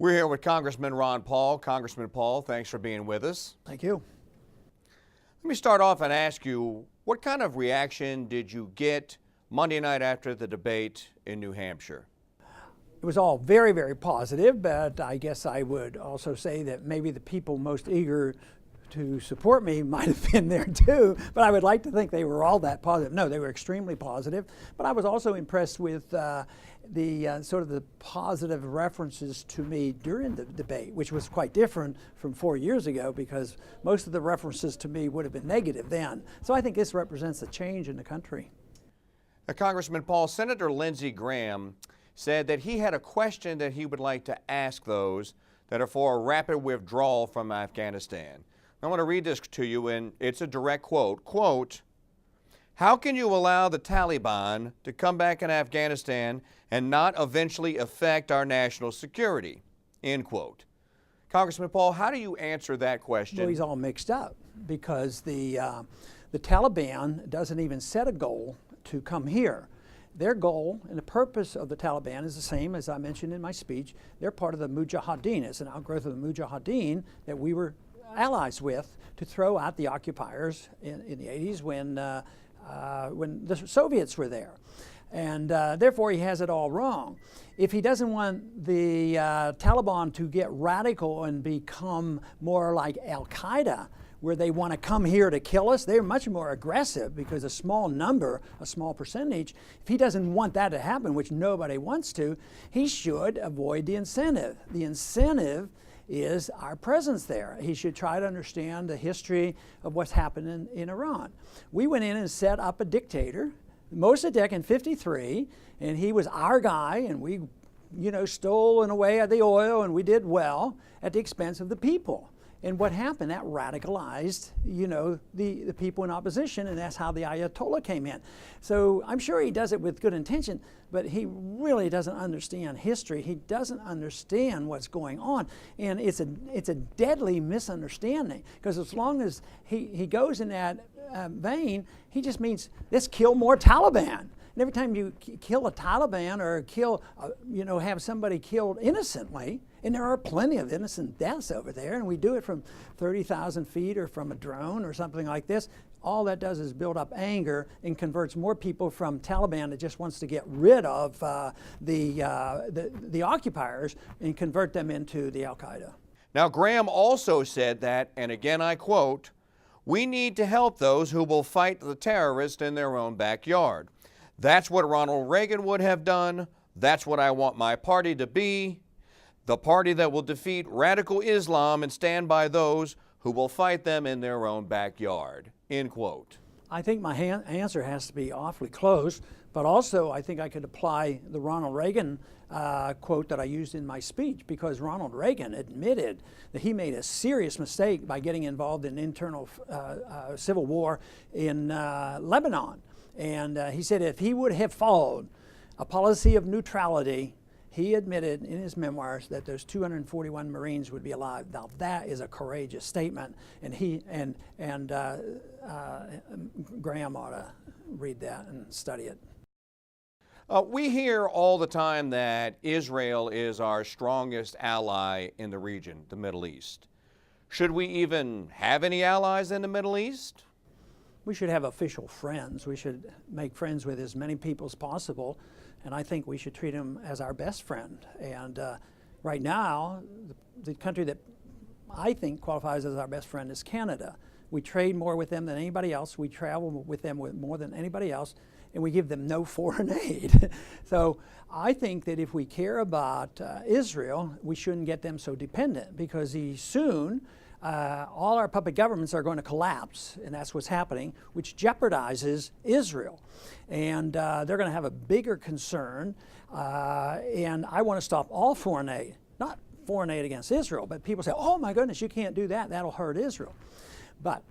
We're here with Congressman Ron Paul. Congressman Paul, thanks for being with us. Thank you. Let me start off and ask you, what kind of reaction did you get Monday night after the debate in New Hampshire? It was all very, very positive, but I guess I would also say that maybe the people most eager to support me might have been there too, but I would like to think they were all that positive. No, they were extremely positive, but I was also impressed with the sort of the positive references to me during the debate, which was quite different from 4 years ago because most of the references to me would have been negative then. So I think this represents a change in the country. Congressman Paul, Senator Lindsey Graham said that he had a question that he would like to ask those that are for a rapid withdrawal from Afghanistan. I want to read this to you, and it's a direct quote. Quote, "How can you allow the Taliban to come back in Afghanistan and not eventually affect our national security?" End quote. Congressman Paul, how do you answer that question? Well, he's all mixed up because the Taliban doesn't even set a goal to come here. Their goal and the purpose of the Taliban is the same as I mentioned in my speech. They're part of the Mujahideen. It's an outgrowth of the Mujahideen that we were allies with to throw out the occupiers in the 80s when the Soviets were there. And therefore he has it all wrong. If he doesn't want the Taliban to get radical and become more like Al-Qaeda, where they want to come here to kill us, they're much more aggressive because a small number, a small percentage, if he doesn't want that to happen, which nobody wants to, he should avoid the incentive. The incentive is our presence there. He should try to understand the history of what's happened in Iran. We went in and set up a dictator, Mossadegh in '53, and he was our guy, and we, stole in a way the oil, and we did well at the expense of the people. And what happened? That radicalized, the people in opposition, and that's how the Ayatollah came in. So I'm sure he does it with good intention, but he really doesn't understand history. He doesn't understand what's going on, and it's a deadly misunderstanding. Because as long as he goes in that vein, he just means let's kill more Taliban. And every time you kill a Taliban or kill, have somebody killed innocently, and there are plenty of innocent deaths over there, and we do it from 30,000 feet or from a drone or something like this, all that does is build up anger and converts more people from Taliban that just wants to get rid of the occupiers and convert them into the Al-Qaeda. Now, Graham also said that, and again I quote, "We need to help those who will fight the terrorists in their own backyard. That's what Ronald Reagan would have done. That's what I want my party to be. The party that will defeat radical Islam and stand by those who will fight them in their own backyard." End quote. I think my answer has to be awfully close, but also I think I could apply the Ronald Reagan quote that I used in my speech, because Ronald Reagan admitted that he made a serious mistake by getting involved in internal civil war in Lebanon. And he said if he would have followed a policy of neutrality, he admitted in his memoirs that those 241 Marines would be alive. Now that is a courageous statement, and Graham ought to read that and study it. We hear all the time that Israel is our strongest ally in the region, the Middle East. Should we even have any allies in the Middle East? We should have official friends. We should make friends with as many people as possible, and I think we should treat them as our best friend. And right now, the country that I think qualifies as our best friend is Canada. We trade more with them than anybody else. We travel with them more than anybody else, and we give them no foreign aid. So I think that if we care about Israel, we shouldn't get them so dependent, because soon all our puppet governments are going to collapse, and that's what's happening, which jeopardizes Israel. And they're going to have a bigger concern, and I want to stop all foreign aid, not foreign aid against Israel, but people say, oh my goodness, you can't do that, that'll hurt Israel. But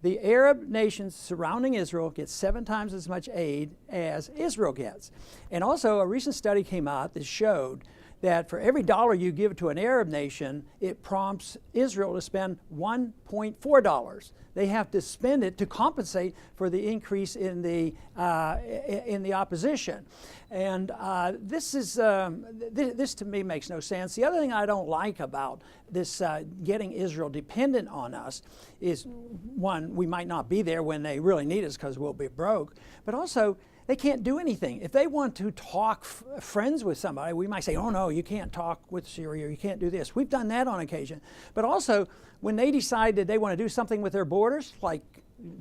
the Arab nations surrounding Israel get 7 times as much aid as Israel gets. And also a recent study came out that showed that for every dollar you give to an Arab nation, it prompts Israel to spend $1.4. They have to spend it to compensate for the increase in the opposition, and this to me makes no sense. The other thing I don't like about this getting Israel dependent on us is, one, we might not be there when they really need us because we'll be broke, but also they can't do anything. If they want to talk friends with somebody, we might say, oh no, you can't talk with Syria, you can't do this. We've done that on occasion. But also, when they decide that they want to do something with their borders, like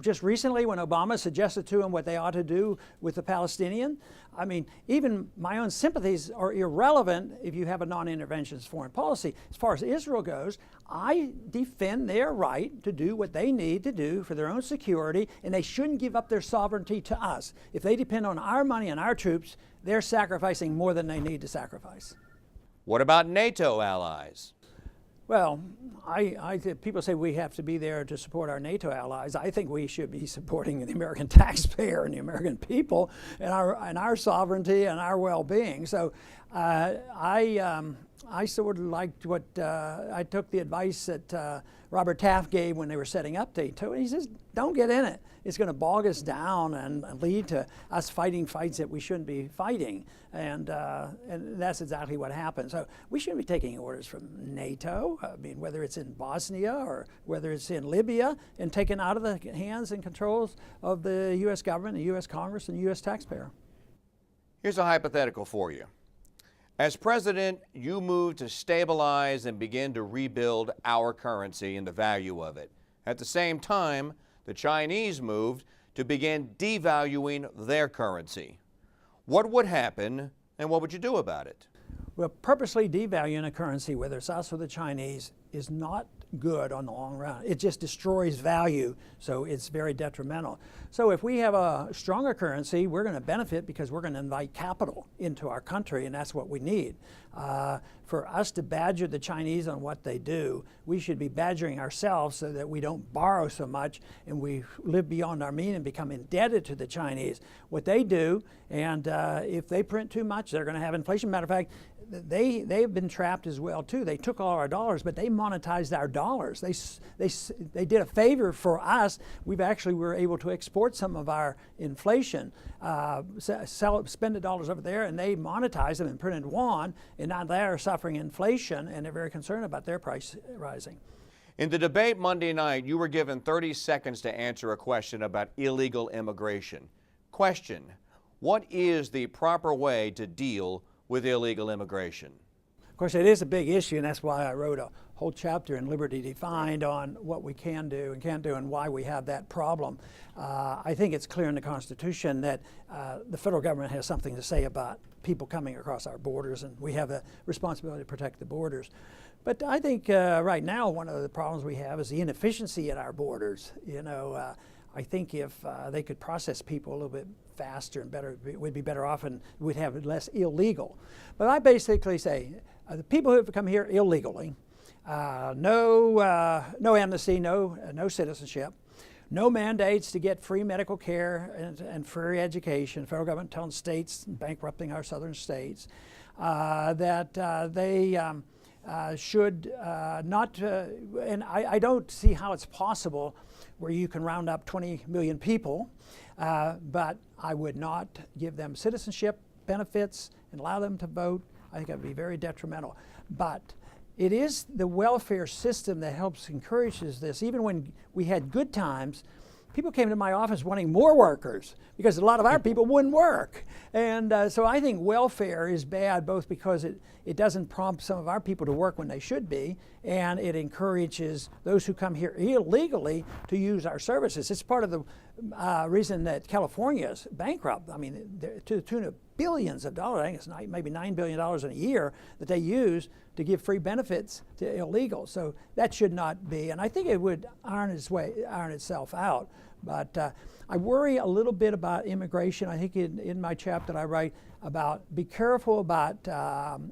just recently when Obama suggested to them what they ought to do with the Palestinian, I mean, even my own sympathies are irrelevant if you have a non-interventionist foreign policy. As far as Israel goes, I defend their right to do what they need to do for their own security, and they shouldn't give up their sovereignty to us. If they depend on our money and our troops, they're sacrificing more than they need to sacrifice. What about NATO allies? Well, people say we have to be there to support our NATO allies. I think we should be supporting the American taxpayer and the American people and our sovereignty and our well-being. So I sort of liked what I took the advice that Robert Taft gave when they were setting up NATO. He says, don't get in it. It's going to bog us down and lead to us fighting fights that we shouldn't be fighting. And that's exactly what happened. So we shouldn't be taking orders from NATO. I mean, whether it's in Bosnia or whether it's in Libya, and taken out of the hands and controls of the U.S. government, the U.S. Congress, and the U.S. taxpayer. Here's a hypothetical for you. As president, you move to stabilize and begin to rebuild our currency and the value of it. At the same time, the Chinese moved to begin devaluing their currency. What would happen, and what would you do about it? Well, purposely devaluing a currency, whether it's us or the Chinese, is not good on the long run. It just destroys value, so it's very detrimental. So if we have a stronger currency, we're going to benefit because we're going to invite capital into our country, and that's what we need. For us to badger the Chinese on what they do, we should be badgering ourselves so that we don't borrow so much and we live beyond our means and become indebted to the Chinese. What they do, and if they print too much, they're going to have inflation. Matter of fact, they've been trapped as well too. They took all our dollars, but they monetized our dollars. They did a favor for us. We were able to export some of our inflation, spend the dollars over there, and they monetized them and printed yuan, and now they're suffering inflation, and they're very concerned about their price rising. In the debate Monday night, you were given 30 seconds to answer a question about illegal immigration. Question: what is the proper way to deal with illegal immigration? Of course, it is a big issue, and that's why I wrote a whole chapter in Liberty Defined on what we can do and can't do and why we have that problem. I think it's clear in the Constitution that the federal government has something to say about people coming across our borders, and we have a responsibility to protect the borders. But I think right now one of the problems we have is the inefficiency at our borders. You know, I think if they could process people a little bit faster and better, we'd be better off, and we'd have less illegal. But I basically say the people who have come here illegally, no amnesty, no citizenship, no mandates to get free medical care and free education. The federal government telling states, bankrupting our southern states, that they should not, and I don't see how it's possible where you can round up 20 million people, but I would not give them citizenship benefits and allow them to vote. I think that would be very detrimental. But it is the welfare system that helps encourages this. Even when we had good times, people came to my office wanting more workers because a lot of our people wouldn't work. And so I think welfare is bad both because it doesn't prompt some of our people to work when they should be, and it encourages those who come here illegally to use our services. It's part of the reason that California is bankrupt. I mean, to the tune of billions of dollars, I think it's maybe $9 billion in a year that they use to give free benefits to illegals. So that should not be, and I think it would iron itself out. But I worry a little bit about immigration. I think in my chapter I write about be careful about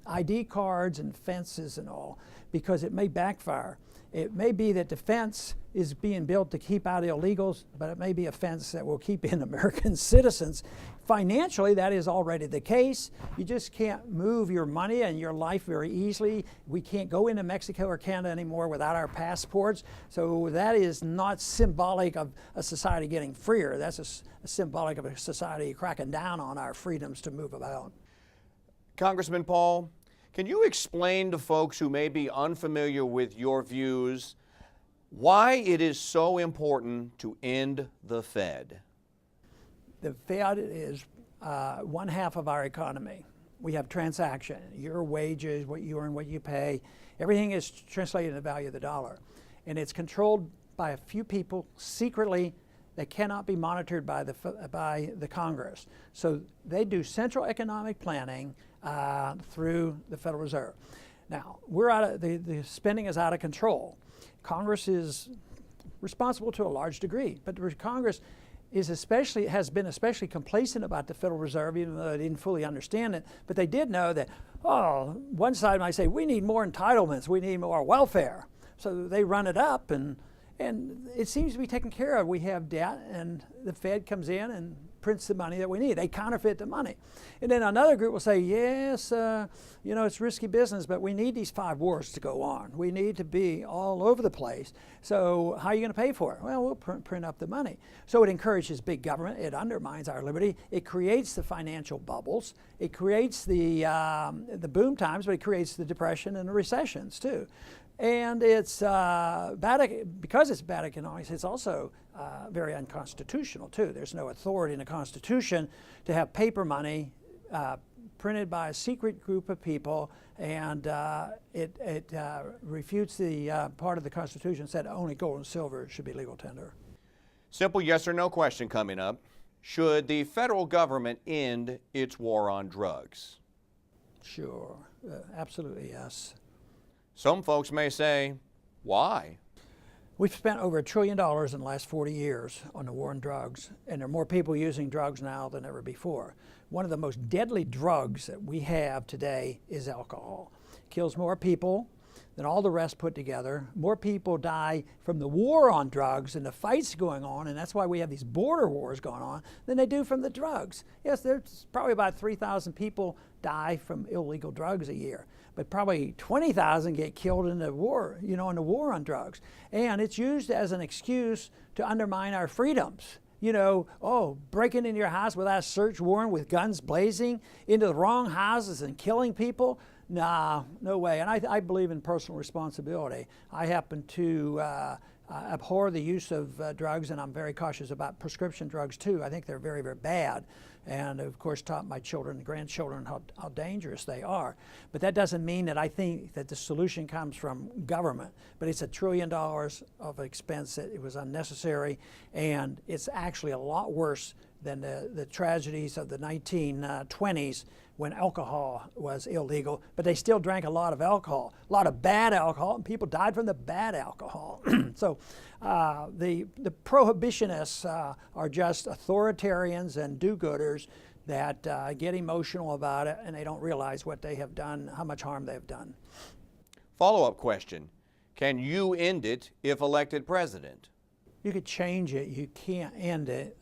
ID cards and fences and all, because it may backfire. It may be that the fence is being built to keep out illegals, but it may be a fence that will keep in American citizens. Financially, that is already the case. You just can't move your money and your life very easily. We can't go into Mexico or Canada anymore without our passports. So that is not symbolic of a society getting freer. That's a symbolic of a society cracking down on our freedoms to move about. Congressman Paul, can you explain to folks who may be unfamiliar with your views why it is so important to end the Fed? The Fed is one half of our economy. We have transaction, your wages, what you earn, what you pay. Everything is translated in the value of the dollar. And it's controlled by a few people secretly that cannot be monitored by the Congress. So they do central economic planning through the Federal Reserve. Now, the spending is out of control. Congress is responsible to a large degree, but Congress has been especially complacent about the Federal Reserve, even though they didn't fully understand it. But they did know that, one side might say, we need more entitlements, we need more welfare. So they run it up, and it seems to be taken care of. We have debt, and the Fed comes in and prints the money that we need. They counterfeit the money. And then another group will say, yes, it's risky business, but we need these 5 wars to go on. We need to be all over the place. So how are you going to pay for it? Well, we'll print up the money. So it encourages big government. It undermines our liberty. It creates the financial bubbles. It creates the boom times, but it creates the depression and the recessions too. And it's because it's bad economics, it's also very unconstitutional too. There's no authority in the Constitution to have paper money printed by a secret group of people, and it refutes the part of the Constitution that said only gold and silver should be legal tender. Simple yes or no question coming up. Should the federal government end its war on drugs? Sure, absolutely yes. Some folks may say, why? We've spent over $1 trillion in the last 40 years on the war on drugs, and there are more people using drugs now than ever before. One of the most deadly drugs that we have today is alcohol. It kills more people than all the rest put together. More people die from the war on drugs and the fights going on, and that's why we have these border wars going on, than they do from the drugs. Yes, there's probably about 3,000 people die from illegal drugs a year, but probably 20,000 get killed in the war, in the war on drugs. And it's used as an excuse to undermine our freedoms. Breaking into your house without a search warrant with guns blazing into the wrong houses and killing people. Nah, no way. And I believe in personal responsibility. I happen to abhor the use of drugs, and I'm very cautious about prescription drugs too. I think they're very, very bad. And of course taught my children and grandchildren how dangerous they are. But that doesn't mean that I think that the solution comes from government. But it's $1 trillion of expense that it was unnecessary, and it's actually a lot worse than the tragedies of the 1920s when alcohol was illegal, but they still drank a lot of alcohol, a lot of bad alcohol, and people died from the bad alcohol. So the prohibitionists are just authoritarians and do-gooders that get emotional about it, and they don't realize what they have done, how much harm they've done. Follow-up question. Can you end it if elected president? You could change it. You can't end it.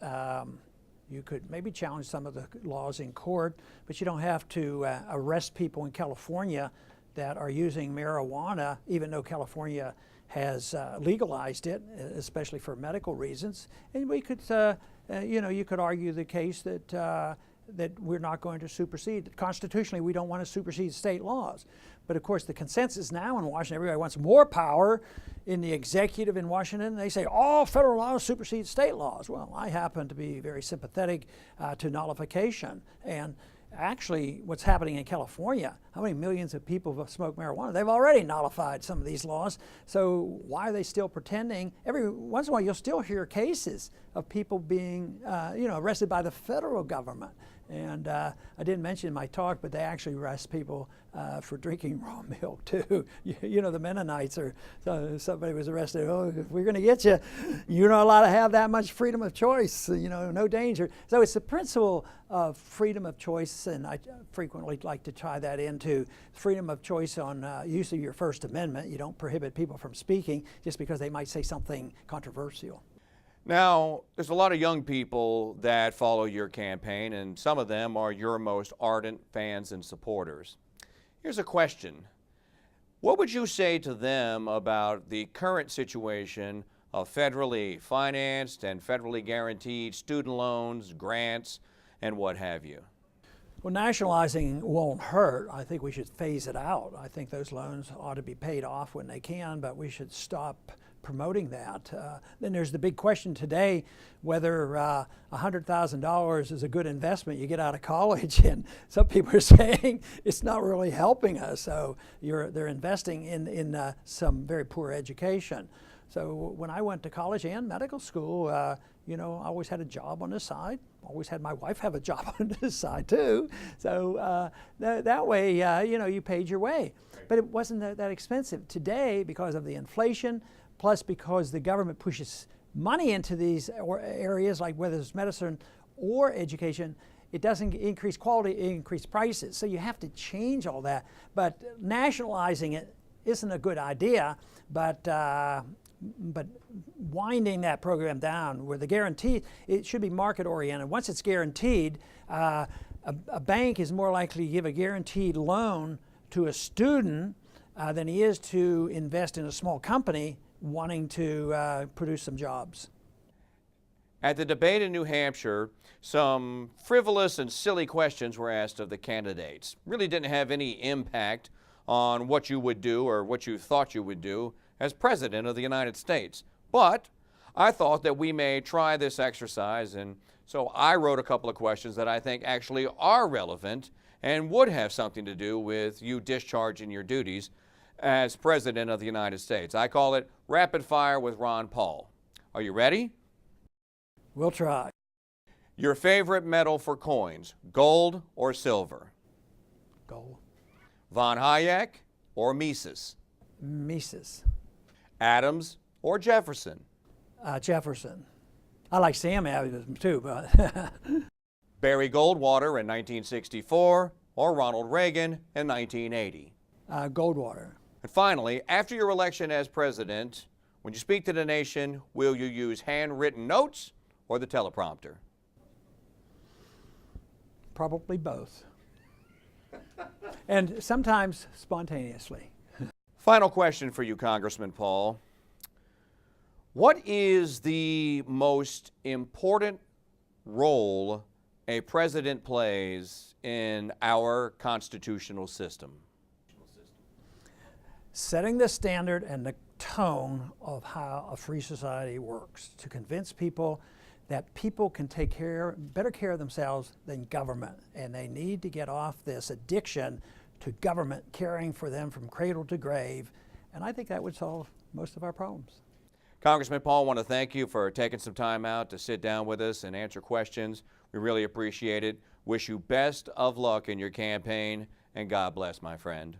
You could maybe challenge some of the laws in court, but you don't have to arrest people in California that are using marijuana, even though California has legalized it, especially for medical reasons. And we could, you could argue the case that that we're not going to supersede. Constitutionally, we don't want to supersede state laws. But of course, the consensus now in Washington, everybody wants more power in the executive in Washington. They say all federal laws supersede state laws. Well, I happen to be very sympathetic to nullification. And actually, what's happening in California, how many millions of people have smoked marijuana? They've already nullified some of these laws. So why are they still pretending? Every once in a while, you'll still hear cases of people being arrested by the federal government. And I didn't mention in my talk, but they actually arrest people for drinking raw milk too. You know, the Mennonites are, somebody was arrested, oh, if we're going to get you, you're not allowed to have that much freedom of choice, you know, no danger. So it's the principle of freedom of choice, and I frequently like to tie that into freedom of choice on use of your First Amendment. You don't prohibit people from speaking just because they might say something controversial. Now, there's a lot of young people that follow your campaign, and some of them are your most ardent fans and supporters. Here's a question. What would you say to them about the current situation of federally financed and federally guaranteed student loans, grants, and what have you? Well, nationalizing won't hurt. I think we should phase it out. I think those loans ought to be paid off when they can, but we should stop promoting that. Then there's the big question today whether $100,000 is a good investment you get out of college, and some people are saying it's not really helping us. So they're investing in some very poor education. So when I went to college and medical school, you know, I always had a job on the side. Always had my wife have a job on the side too. So that way, you know, you paid your way. But it wasn't that expensive. Today, because of the inflation, plus because the government pushes money into these areas, like whether it's medicine or education, it doesn't increase quality, it increases prices. So you have to change all that. But nationalizing it isn't a good idea, but winding that program down where the guarantee, it should be market oriented. Once it's guaranteed, a bank is more likely to give a guaranteed loan to a student than he is to invest in a small company wanting to produce some jobs. At the debate in New Hampshire, some frivolous and silly questions were asked of the candidates. Really didn't have any impact on what you would do or what you thought you would do as President of the United States. But I thought that we may try this exercise, and so I wrote a couple of questions that I think actually are relevant and would have something to do with you discharging your duties as President of the United States. I call it Rapid Fire with Ron Paul. Are you ready? We'll try. Your favorite metal for coins, gold or silver? Gold. Von Hayek or Mises? Mises. Adams or Jefferson? Jefferson. I like Sam Adams too, but Barry Goldwater in 1964 or Ronald Reagan in 1980? Goldwater. And finally, after your election as president, when you speak to the nation, will you use handwritten notes or the teleprompter? Probably both. And sometimes spontaneously. Final question for you, Congressman Paul. What is the most important role a president plays in our constitutional system? Setting the standard and the tone of how a free society works, to convince people that people can take better care of themselves than government, and they need to get off this addiction to government caring for them from cradle to grave, and I think that would solve most of our problems. Congressman Paul, I want to thank you for taking some time out to sit down with us and answer questions. We really appreciate it. Wish you best of luck in your campaign, and God bless, my friend.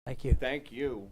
Thank you. Thank you.